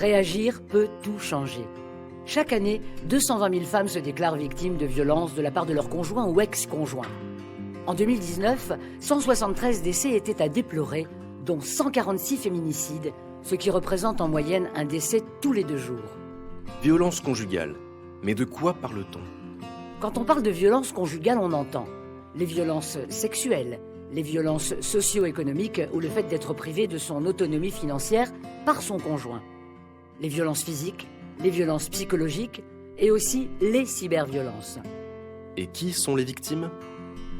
Réagir peut tout changer. Chaque année, 220 000 femmes se déclarent victimes de violences de la part de leur conjoint ou ex-conjoint. En 2019, 173 décès étaient à déplorer, dont 146 féminicides, ce qui représente en moyenne un décès tous les 2 jours. Violence conjugale. Mais de quoi parle-t-on? Quand on parle de violence conjugale, on entend les violences sexuelles, les violences socio-économiques ou le fait d'être privé de son autonomie financière par son conjoint, les violences physiques, les violences psychologiques et aussi les cyberviolences. Et qui sont les victimes?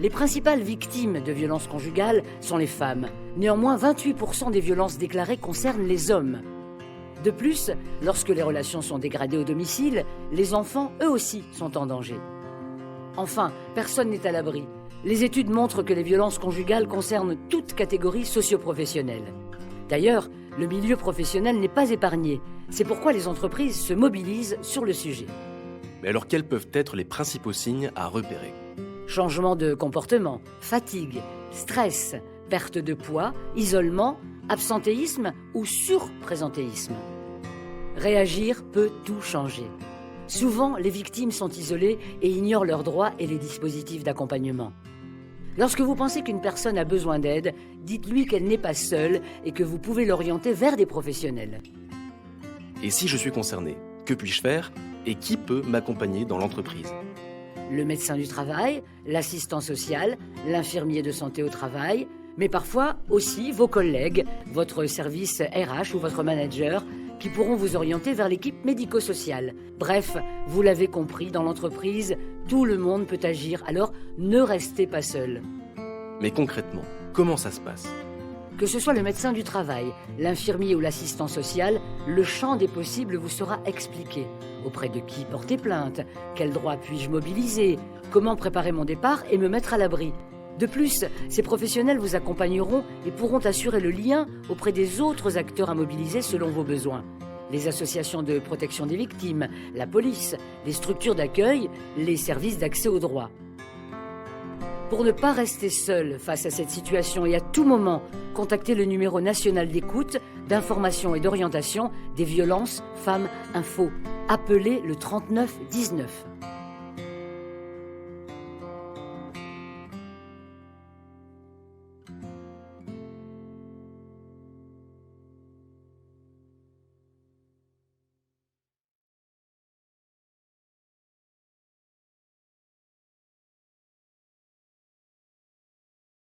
Les principales victimes de violences conjugales sont les femmes. Néanmoins, 28% des violences déclarées concernent les hommes. De plus, lorsque les relations sont dégradées au domicile, les enfants, eux aussi, sont en danger. Enfin, personne n'est à l'abri. Les études montrent que les violences conjugales concernent toute catégorie socio-professionnelle. D'ailleurs, le milieu professionnel n'est pas épargné. C'est pourquoi les entreprises se mobilisent sur le sujet. Mais alors quels peuvent être les principaux signes à repérer? Changement de comportement, fatigue, stress, perte de poids, isolement, absentéisme ou surprésentéisme. Réagir peut tout changer. Souvent, les victimes sont isolées et ignorent leurs droits et les dispositifs d'accompagnement. Lorsque vous pensez qu'une personne a besoin d'aide, dites-lui qu'elle n'est pas seule et que vous pouvez l'orienter vers des professionnels. Et si je suis concerné, que puis-je faire et qui peut m'accompagner dans l'entreprise? Le médecin du travail, l'assistant social, l'infirmier de santé au travail, mais parfois aussi vos collègues, votre service RH ou votre manager, qui pourront vous orienter vers l'équipe médico-sociale. Bref, vous l'avez compris, dans l'entreprise, tout le monde peut agir, alors ne restez pas seul. Mais concrètement, comment ça se passe? Que ce soit le médecin du travail, l'infirmier ou l'assistant social, le champ des possibles vous sera expliqué. Auprès de qui porter plainte? Quels droits puis-je mobiliser? Comment préparer mon départ et me mettre à l'abri? De plus, ces professionnels vous accompagneront et pourront assurer le lien auprès des autres acteurs à mobiliser selon vos besoins. Les associations de protection des victimes, la police, les structures d'accueil, les services d'accès aux droits. Pour ne pas rester seul face à cette situation et à tout moment, contactez le numéro national d'écoute, d'information et d'orientation des violences femmes info. Appelez le 39 19.